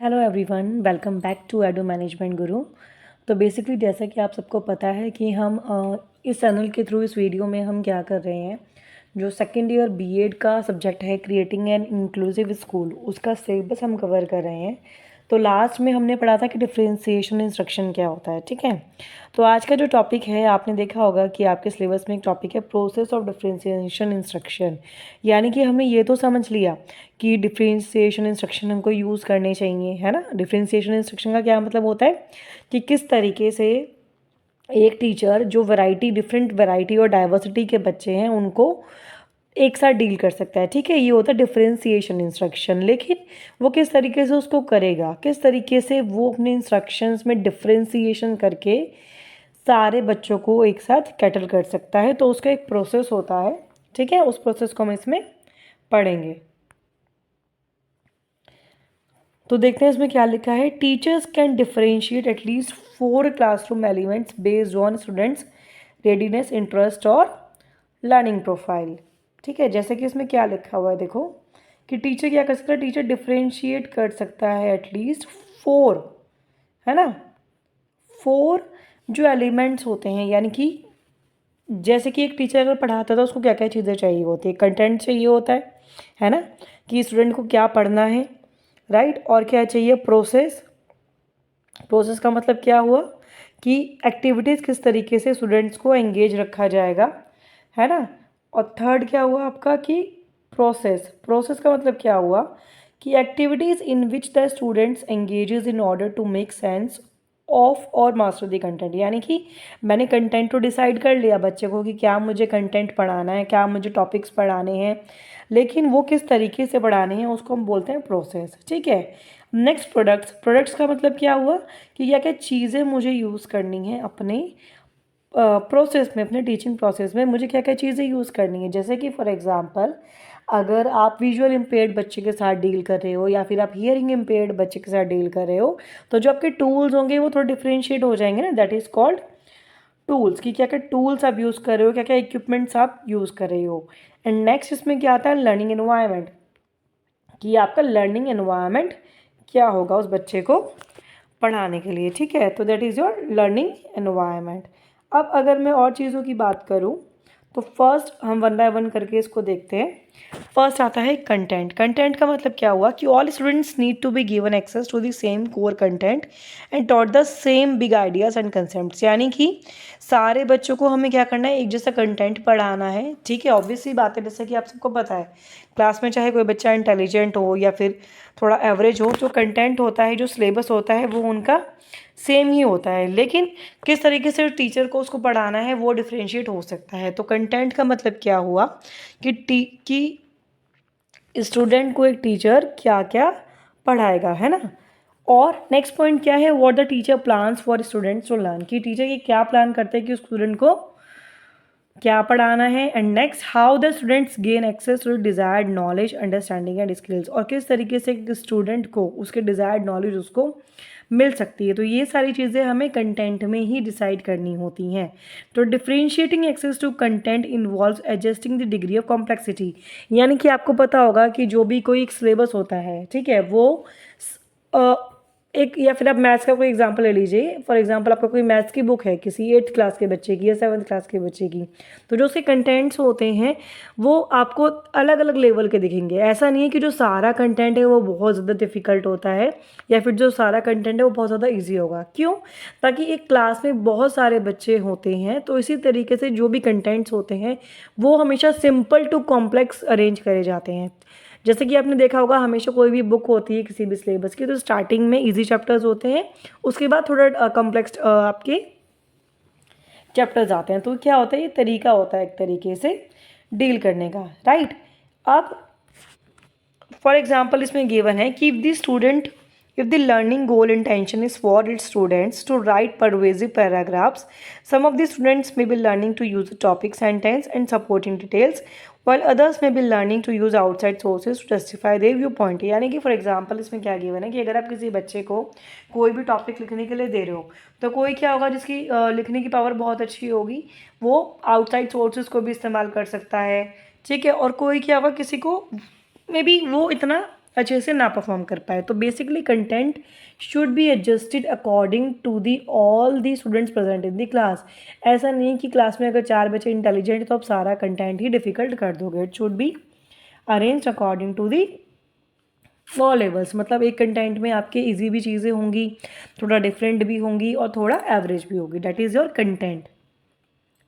Hello everyone, welcome back to edu management guru. तो basically जैसा कि आप सबको पता है कि हम इस चैनल के थ्रू इस वीडियो में हम क्या कर रहे हैं, जो सेकेंड ईयर बीएड का सब्जेक्ट है क्रिएटिंग एन इंक्लूसिव स्कूल, उसका सिलेबस हम कवर कर रहे हैं। तो लास्ट में हमने पढ़ा था कि डिफरेंशिएशन इंस्ट्रक्शन क्या होता है, ठीक है। तो आज का जो टॉपिक है, आपने देखा होगा कि आपके सिलेबस में एक टॉपिक है प्रोसेस ऑफ डिफरेंशिएशन इंस्ट्रक्शन। यानी कि हमने ये तो समझ लिया कि डिफरेंशिएशन इंस्ट्रक्शन हमको यूज़ करने चाहिए, है ना। डिफरेंशिएशन इंस्ट्रक्शन का क्या मतलब होता है कि किस तरीके से एक टीचर जो डिफरेंट वैरायटी और डाइवर्सिटी के बच्चे हैं उनको एक साथ डील कर सकता है, ठीक है। ये होता है डिफरेंशिएशन इंस्ट्रक्शन। लेकिन वो किस तरीके से उसको करेगा, किस तरीके से वो अपने इंस्ट्रक्शंस में डिफरेंशिएशन करके सारे बच्चों को एक साथ कैटल कर सकता है, तो उसका एक प्रोसेस होता है, ठीक है। उस प्रोसेस को हम इसमें पढ़ेंगे। तो देखते हैं इसमें क्या लिखा है। Teachers can differentiate at least 4 classroom elements based on students readiness, interest और लर्निंग प्रोफाइल, ठीक है। जैसे कि इसमें क्या लिखा हुआ है, देखो कि टीचर क्या कर सकता है, टीचर डिफरेंशिएट कर सकता है एटलीस्ट 4, है ना, 4 जो एलिमेंट्स होते हैं। यानी कि जैसे कि एक टीचर अगर पढ़ाता है तो उसको क्या क्या चीज़ें चाहिए होती है, कंटेंट चाहिए होता है ना, कि स्टूडेंट को क्या पढ़ना है, राइट। और क्या चाहिए, प्रोसेस। प्रोसेस का मतलब क्या हुआ कि एक्टिविटीज़ किस तरीके से स्टूडेंट्स को एंगेज रखा जाएगा, है ना। और थर्ड क्या हुआ आपका कि प्रोसेस। प्रोसेस का मतलब क्या हुआ कि activities in which the students engages in order to make sense of और मास्टर द कंटेंट। यानी कि मैंने कंटेंट तो डिसाइड कर लिया बच्चे को कि क्या मुझे कंटेंट पढ़ाना है, क्या मुझे टॉपिक्स पढ़ाने हैं, लेकिन वो किस तरीके से पढ़ाने हैं उसको हम बोलते हैं प्रोसेस, ठीक है। Next, products. प्रोडक्ट्स का मतलब क्या हुआ कि क्या क्या चीज़ें मुझे यूज़ करनी है अपने प्रोसेस में, अपने टीचिंग प्रोसेस में मुझे क्या क्या चीज़ें यूज़ करनी है। जैसे कि फॉर एग्जांपल, अगर आप विजुअल इम्पेयर्ड बच्चे के साथ डील कर रहे हो या फिर आप हियरिंग इम्पेयर्ड बच्चे के साथ डील कर रहे हो, तो जो आपके टूल्स होंगे वो थोड़ा डिफ्रेंशिएट हो जाएंगे ना, दैट इज़ कॉल्ड टूल्स, कि क्या क्या टूल्स आप यूज़ कर रहे हो, क्या क्या इक्विपमेंट्स आप यूज़ कर रहे हो। एंड नेक्स्ट इसमें क्या आता है, लर्निंग एनवायरनमेंट, कि आपका लर्निंग एनवायरनमेंट क्या होगा उस बच्चे को पढ़ाने के लिए, ठीक है। तो that is your learning environment. अब अगर मैं और चीज़ों की बात करूँ तो फर्स्ट हम वन बाय वन करके इसको देखते हैं। फर्स्ट आता है कंटेंट। कंटेंट का मतलब क्या हुआ कि all students need to be given access to the same core content and taught the same big ideas and concepts. यानी कि सारे बच्चों को हमें क्या करना है, एक जैसा कंटेंट पढ़ाना है, ठीक है। ऑब्वियसली बात है, जैसे कि आप सबको पता है क्लास में चाहे कोई बच्चा इंटेलिजेंट हो या फिर थोड़ा एवरेज हो, जो कंटेंट होता है, जो सिलेबस होता है वो उनका सेम ही होता है, लेकिन किस तरीके से टीचर को उसको पढ़ाना है वो डिफ्रेंशिएट हो सकता है। तो कंटेंट का मतलब क्या हुआ कि स्टूडेंट को एक टीचर क्या क्या पढ़ाएगा, है ना। और नेक्स्ट पॉइंट क्या है, what the teacher plans for students to learn, कि टीचर ये क्या प्लान करते हैं कि स्टूडेंट को क्या पढ़ाना है। And next, how the students gain access to desired knowledge, understanding and skills, और किस तरीके से स्टूडेंट को उसके डिजायर्ड नॉलेज उसको मिल सकती है। तो ये सारी चीज़ें हमें कंटेंट में ही डिसाइड करनी होती हैं। तो differentiating access to content involves adjusting the degree of complexity. यानी कि आपको पता होगा कि जो भी कोई एक सिलेबस होता है, ठीक है, वो एक, या फिर आप मैथ्स का कोई एग्जांपल ले लीजिए। फॉर एग्जांपल आपका कोई मैथ्स की बुक है किसी 8th क्लास के बच्चे की या 7th क्लास के बच्चे की, तो जो उसके कंटेंट्स होते हैं वो आपको अलग अलग लेवल के दिखेंगे। ऐसा नहीं है कि जो सारा कंटेंट है वो बहुत ज़्यादा डिफ़िकल्ट होता है या फिर जो सारा कंटेंट है वो बहुत ज़्यादा ईजी होगा। क्यों? ताकि एक क्लास में बहुत सारे बच्चे होते हैं, तो इसी तरीके से जो भी कंटेंट्स होते हैं वो हमेशा सिंपल टू कॉम्प्लेक्स अरेंज करे जाते हैं। जैसे कि आपने देखा होगा, हमेशा कोई भी बुक होती है किसी भी सिलेबस की, तो स्टार्टिंग में इजी चैप्टर्स होते हैं, उसके बाद थोड़ा कॉम्प्लेक्स आपके चैप्टर्स आते हैं। तो क्या होता है, ये तरीका होता है एक तरीके से डील करने का, राइट। अब फॉर एग्जाम्पल इसमें गिवन है कि if the learning goal intention is for its students to write pervasive paragraphs, some of the students may be learning to use the topic, sentence and supporting details, while others may be learning to use outside sources to justify their viewpoint। यानी कि for example इसमें क्या given है कि अगर आप किसी बच्चे को कोई भी टॉपिक लिखने के लिए दे रहे हो, तो कोई क्या होगा जिसकी लिखने की पावर बहुत अच्छी होगी, वो आउटसाइड सोर्सेज को भी इस्तेमाल कर सकता है, ठीक है। और कोई क्या होगा, किसी को मे बी वो इतना अच्छे से ना परफॉर्म कर पाए। तो basically content should be adjusted according to the all the students present in the class. ऐसा नहीं कि क्लास में अगर 4 बच्चे इंटेलिजेंट है तो आप सारा कंटेंट ही डिफिकल्ट कर दोगे। It should be arrange according to the all levels. मतलब एक कंटेंट में आपके इजी भी चीज़ें होंगी, थोड़ा डिफरेंट भी होंगी और थोड़ा एवरेज भी होगी। That is your content.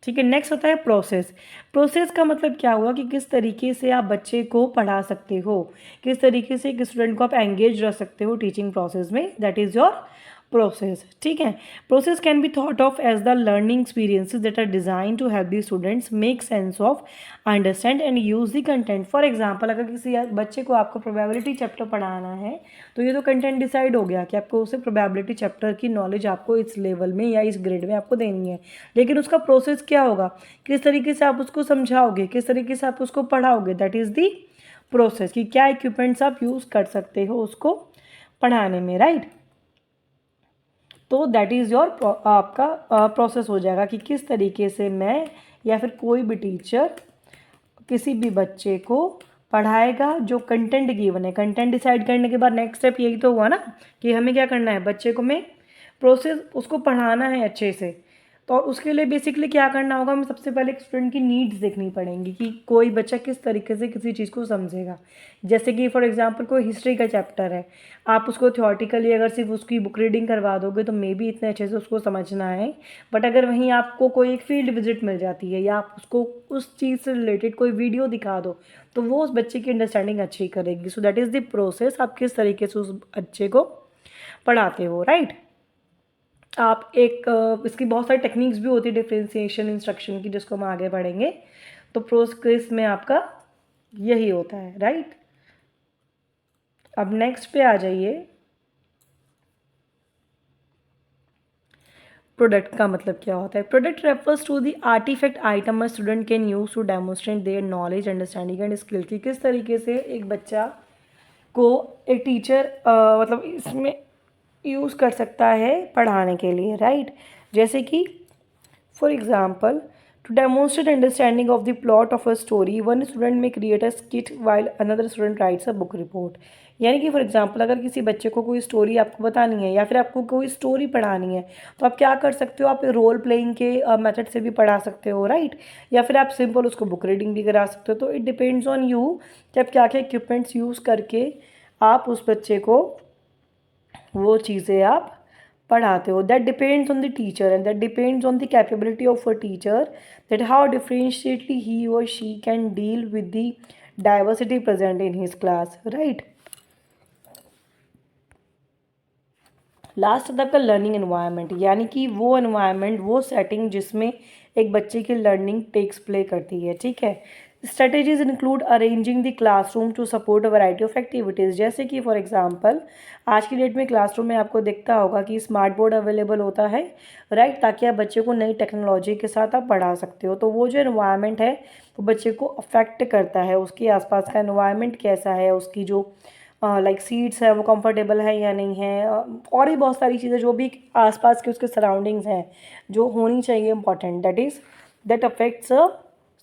ठीक है, नेक्स्ट होता है प्रोसेस। प्रोसेस का मतलब क्या हुआ कि किस तरीके से आप बच्चे को पढ़ा सकते हो, किस तरीके से एक स्टूडेंट को आप एंगेज रख सकते हो टीचिंग प्रोसेस में। That is your process. ठीक है, process can be thought of as the learning experiences that are design to help the students make sense of, understand and use the content. For example, अगर किसी बच्चे को आपको probability chapter पढ़ाना है तो ये तो कंटेंट डिसाइड हो गया कि आपको उसे प्रोबेबिलिटी चैप्टर की नॉलेज आपको इस लेवल में या इस ग्रेड में आपको देनी है। लेकिन उसका प्रोसेस क्या होगा, किस तरीके से आप उसको समझाओगे, किस तरीके से आप उसको पढ़ाओगे। दैट इज़ दी प्रोसेस, कि क्या इक्विपमेंट्स आप यूज़ कर सकते हो उसको पढ़ाने में। राइट, तो दैट इज़ योर आपका प्रोसेस हो जाएगा कि किस तरीके से मैं या फिर कोई भी टीचर किसी भी बच्चे को पढ़ाएगा। जो कंटेंट गिवन है, कंटेंट डिसाइड करने के बाद नेक्स्ट स्टेप यही तो हुआ ना कि हमें क्या करना है, बच्चे को में प्रोसेस उसको पढ़ाना है अच्छे से। तो और उसके लिए बेसिकली क्या करना होगा, हमें सबसे पहले एक स्टूडेंट की नीड्स देखनी पड़ेंगी कि कोई बच्चा किस तरीके से किसी चीज़ को समझेगा। जैसे कि फॉर एग्जांपल कोई हिस्ट्री का चैप्टर है, आप उसको थियोरेटिकली अगर सिर्फ उसकी बुक रीडिंग करवा दोगे तो मे बी इतने अच्छे से उसको समझना है। बट अगर वहीं आपको कोई एक फील्ड विजिट मिल जाती है या आप उसको उस चीज़ से रिलेटेड कोई वीडियो दिखा दो तो वो उस बच्चे की अंडरस्टैंडिंग अच्छी करेगी। So that is the process, आप किस तरीके से उस बच्चे को पढ़ाते हो। राइट, आप एक इसकी बहुत सारी टेक्निक्स भी होती है डिफ्रेंसिएशन इंस्ट्रक्शन की, जिसको हम आगे बढ़ेंगे। तो प्रोसेस में आपका यही होता है। राइट, अब नेक्स्ट पे आ जाइए। प्रोडक्ट का मतलब क्या होता है। Product refers to the artifact item a student can use to demonstrate their knowledge, understanding and skill. की किस तरीके से एक बच्चा को एक टीचर मतलब इसमें यूज़ कर सकता है पढ़ाने के लिए। राइट, जैसे कि for example, to demonstrate understanding of the plot of a story one student may create a skit while another student writes a book report. यानी कि फॉर एग्जाम्पल, अगर किसी बच्चे को कोई स्टोरी आपको बतानी है या फिर आपको कोई स्टोरी पढ़ानी है तो आप क्या कर सकते हो, आप रोल प्लेइंग के मेथड से भी पढ़ा सकते हो। राइट, या फिर आप सिंपल उसको बुक रीडिंग भी करा सकते हो। तो इट डिपेंड्स ऑन यू कि आप क्या क्या इक्विपमेंट्स यूज़ करके आप उस बच्चे को वो चीज़ें आप पढ़ाते हो। That depends on the teacher and that depends on the capability of a teacher, that how differentially he or she can deal with the diversity present in his class. Right, last होता है आपका learning environment, यानी कि वो environment, वो setting जिसमें एक बच्चे की लर्निंग टेक्स प्ले करती है। ठीक है, strategies include arranging the classroom to support a variety of activities. जैसे कि फॉर एग्जांपल, आज की डेट में क्लासरूम में आपको दिखता होगा कि स्मार्ट बोर्ड अवेलेबल होता है। राइट, ताकि आप बच्चे को नई टेक्नोलॉजी के साथ आप पढ़ा सकते हो। तो वो जो एनवायरनमेंट है वो बच्चे को अफेक्ट करता है, उसके आसपास का एनवायरनमेंट कैसा है, उसकी जो लाइक सीट्स है वो कंफर्टेबल है या नहीं है, और भी बहुत सारी चीज़ें जो भी आसपास के उसके सराउंडिंग्स हैं जो होनी चाहिए important, that is that affects a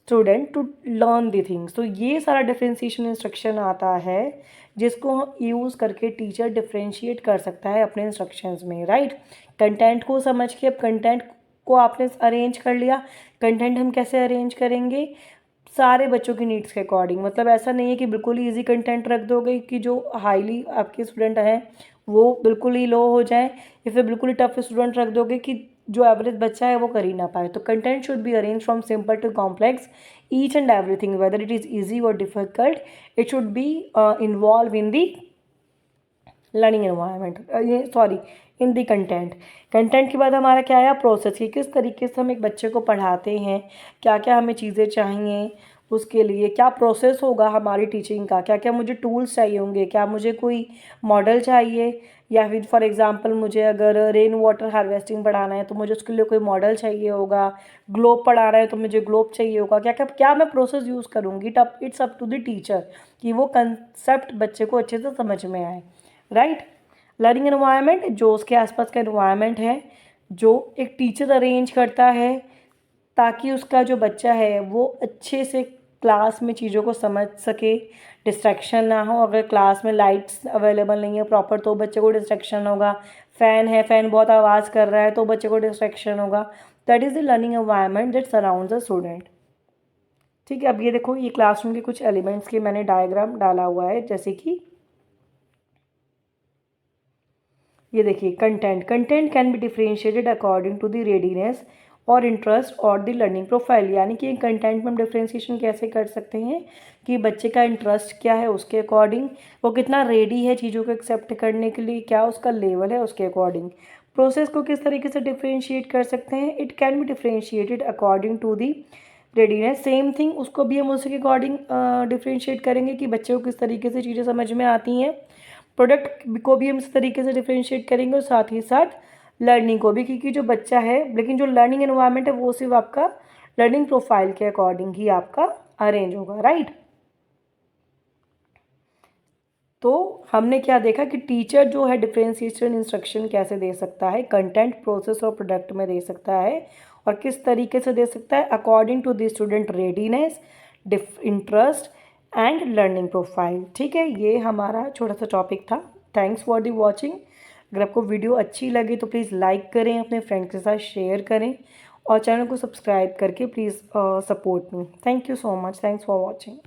student to learn the things. तो ये सारा डिफ्रेंशिएशन इंस्ट्रक्शन आता है जिसको यूज़ करके टीचर डिफ्रेंशिएट कर सकता है अपने इंस्ट्रक्शंस में। राइट, कंटेंट को समझ के, अब कंटेंट को आपने अरेंज कर लिया। कंटेंट हम कैसे अरेंज करेंगे, सारे बच्चों की नीड्स के अकॉर्डिंग। मतलब ऐसा नहीं है कि बिल्कुल ही ईजी कंटेंट रख दोगे कि जो हाईली आपके स्टूडेंट हैं वो बिल्कुल ही लो हो जाए, या फिर बिल्कुल ही टफ स्टूडेंट रख दोगे कि जो एवरेज बच्चा है वो कर ही ना पाए। तो content should be arrange from simple to complex, each and everything whether it is easy or difficult, it should be involve in the learning environment, ये sorry in the content. Content के बाद हमारा क्या आया, प्रोसेस, की किस तरीके से हम एक बच्चे को पढ़ाते हैं, क्या क्या हमें चीज़ें चाहिए, उसके लिए क्या प्रोसेस होगा हमारी टीचिंग का, क्या क्या मुझे टूल्स चाहिए होंगे, क्या मुझे कोई मॉडल चाहिए, या फिर फॉर एग्जांपल मुझे अगर रेन वाटर हार्वेस्टिंग पढ़ाना है तो मुझे उसके लिए कोई मॉडल चाहिए होगा, ग्लोब पढ़ाना है तो मुझे ग्लोब चाहिए होगा, क्या क्या क्या मैं प्रोसेस यूज़ करूँगी। टप it's up to the teacher कि वो कंसेप्ट बच्चे को अच्छे से समझ में आए। राइट, लर्निंग एनवायरनमेंट जो उसके आसपास का एनवायरनमेंट है जो एक टीचर अरेंज करता है ताकि उसका जो बच्चा है वो अच्छे से क्लास में चीज़ों को समझ सके, डिस्ट्रैक्शन ना हो। अगर क्लास में लाइट्स अवेलेबल नहीं है प्रॉपर तो बच्चे को डिस्ट्रैक्शन होगा। फ़ैन है, फ़ैन बहुत आवाज़ कर रहा है तो बच्चे को डिस्ट्रैक्शन होगा। That is the learning environment that surrounds the student. ठीक है, अब ये देखो, ये क्लासरूम के कुछ एलिमेंट्स के मैंने डायग्राम डाला हुआ है, जैसे कि ये देखिए, content can be differentiated according to the readiness और इंटरेस्ट और द लर्निंग प्रोफाइल। यानी कि कंटेंट में हम डिफ्रेंशिएशन कैसे कर सकते हैं कि बच्चे का इंटरेस्ट क्या है उसके अकॉर्डिंग, वो कितना रेडी है चीज़ों को एक्सेप्ट करने के लिए, क्या उसका लेवल है उसके अकॉर्डिंग। प्रोसेस को किस तरीके से डिफ्रेंशिएट कर सकते हैं, it can be differentiated according to the readiness. Same thing उसको भी हम उसके अकॉर्डिंग डिफ्रेंशिएट करेंगे कि बच्चे को किस तरीके से चीज़ें समझ में आती हैं। प्रोडक्ट को भी हम इस तरीके से डिफ्रेंशिएट करेंगे और साथ ही साथ लर्निंग को भी, क्योंकि जो बच्चा है, लेकिन जो लर्निंग एनवायरनमेंट है वो सिर्फ आपका लर्निंग प्रोफाइल के अकॉर्डिंग ही आपका अरेंज होगा, राइट। तो हमने क्या देखा कि टीचर जो है डिफ्रेंशिएशन इंस्ट्रक्शन कैसे दे सकता है, कंटेंट, प्रोसेस और प्रोडक्ट में दे सकता है, और किस तरीके से दे सकता है, according to the student readiness, interest and learning profile. ठीक है, ये हमारा छोटा सा टॉपिक था। Thanks for the watching. अगर आपको वीडियो अच्छी लगी तो प्लीज़ लाइक करें, अपने फ्रेंड्स के साथ शेयर करें और चैनल को सब्सक्राइब करके please support me. Thank you so much. Thanks for watching.